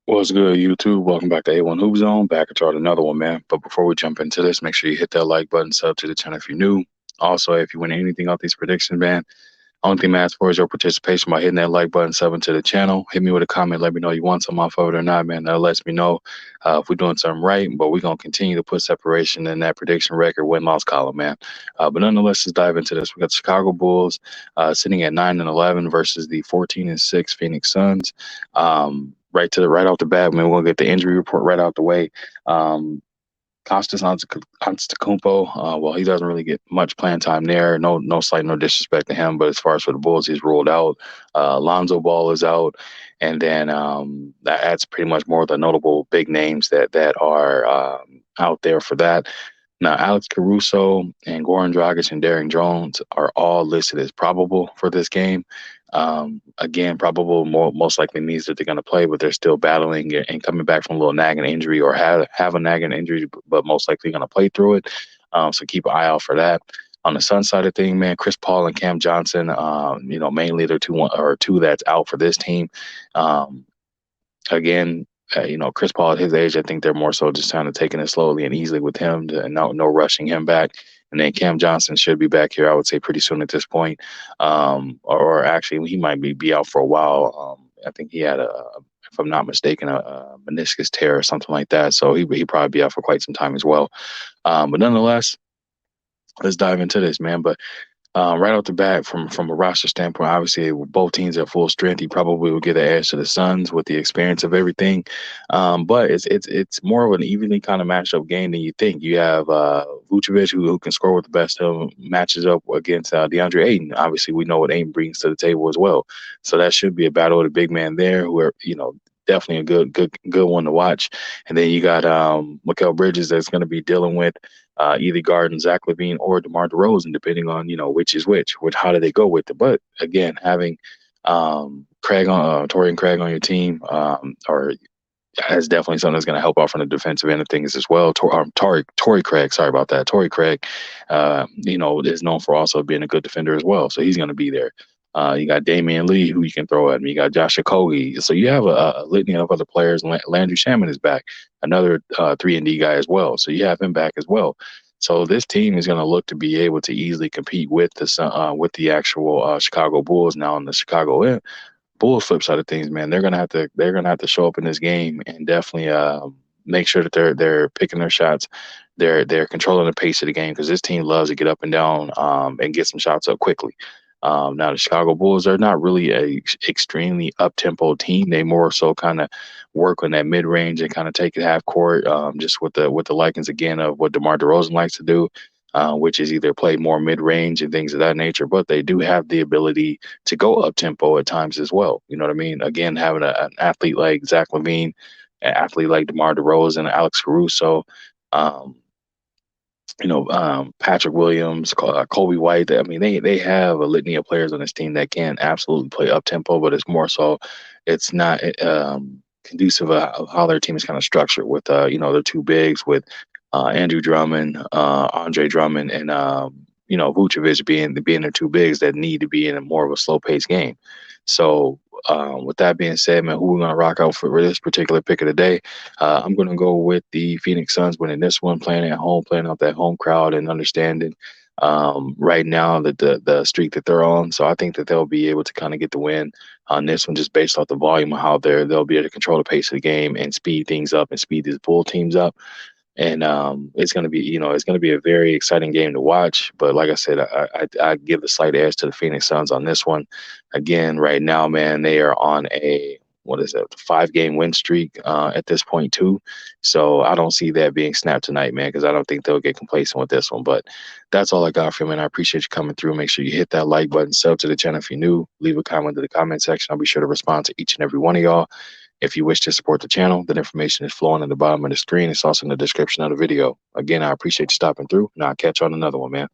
What's good, YouTube? Welcome back to A1 Hoop Zone. Back at y'all with another one, man. But before we jump into this, make sure you hit that like button, sub to the channel if you're new. Also, if you win anything off these predictions, man, only thing I ask for is your participation by hitting that like button, subbing to the channel. Hit me with a comment, let me know you want some off of it or not, man. That lets me know if we're doing something right. But we're gonna continue to put separation in that prediction record win loss column, man. But nonetheless, let's dive into this. We got the Chicago Bulls sitting at 9-11 versus the 14-6 Phoenix Suns. Right off the bat, man, we'll get the injury report right out the way. Um, Costas Antetokounmpo, well, he doesn't really get much playing time there. No slight, no disrespect to him, but as far as for the Bulls, he's ruled out. Lonzo Ball is out, and then that's pretty much more of the notable big names that are out there for that. Now, Alex Caruso and Goran Dragic and Derrick Jones are all listed as probable for this game. Again, probable most likely means that they're going to play, but they're still battling and coming back from a little nagging injury or have a nagging injury, but most likely going to play through it. So keep an eye out for that. On the Sun side of thing, man, Chris Paul and Cam Johnson, mainly they're two that's out for this team. Um, Again, Chris Paul at his age, I think they're more so just kind of taking it slowly and easily with him, and no rushing him back. And then Cam Johnson should be back here, I would say, pretty soon at this point. Or actually, he might be out for a while. I think he had if I'm not mistaken, a meniscus tear or something like that. So he probably be out for quite some time as well. But nonetheless, let's dive into this, man. But right off the bat, from a roster standpoint, obviously with both teams at full strength, he probably will get an edge to the Suns with the experience of everything. But it's more of an evenly kind of matchup game than you think. You have Vucevic who can score with the best of them, matches up against DeAndre Ayton. Obviously, we know what Ayton brings to the table as well. So that should be a battle of the big man there, who are definitely a good one to watch. And then you got Mikal Bridges that's going to be dealing with either guarding Zach LaVine or DeMar DeRozan, depending on which is which. How do they go with it? But again, having Torian Craig on your team, or that's definitely something that's going to help out from the defensive end of things as well. Torrey Craig, sorry about that. Torrey Craig, is known for also being a good defender as well, so he's going to be there. You got Damian Lee, who you can throw at him. You got Josh Okogie. So you have a litany of other players. Landry Shaman is back, another 3-and-D guy as well. So you have him back as well. So this team is going to look to be able to easily compete with the actual Chicago Bulls. Now on the Chicago Bulls flip side of things, man, they're gonna have to show up in this game and definitely make sure that they're picking their shots. They're controlling the pace of the game because this team loves to get up and down and get some shots up quickly. Now the Chicago Bulls are not really a extremely up tempo team. They more so kind of work on that mid range and kind of take it half court, just with the likings again of what DeMar DeRozan likes to do, which is either play more mid range and things of that nature. But they do have the ability to go up tempo at times as well. You know what I mean? Again, having an athlete like Zach LaVine, an athlete like DeMar DeRozan, Alex Caruso. Um, Patrick Williams, Kobe White. I mean, they have a litany of players on this team that can absolutely play up tempo, but it's more so, it's not conducive of how their team is kind of structured with their two bigs with Andrew Drummond, Andre Drummond, and Vucevic being their two bigs that need to be in a more of a slow paced game. So with that being said, man, who we're gonna rock out for this particular pick of the day? I'm gonna go with the Phoenix Suns winning this one, playing at home, playing out that home crowd, and understanding right now that the streak that they're on. So I think that they'll be able to kind of get the win on this one, just based off the volume of how they'll be able to control the pace of the game and speed things up and speed these bull teams up. And it's gonna be a very exciting game to watch. But like I said, I give the slight edge to the Phoenix Suns on this one. Again, right now, man, they are on a what is it, 5-game win streak at this point too. So I don't see that being snapped tonight, man, because I don't think they'll get complacent with this one. But that's all I got for you, man. I appreciate you coming through. Make sure you hit that like button, sub to the channel if you're new, leave a comment in the comment section. I'll be sure to respond to each and every one of y'all. If you wish to support the channel, that information is flowing at the bottom of the screen. It's also in the description of the video. Again, I appreciate you stopping through, and I'll catch you on another one, man.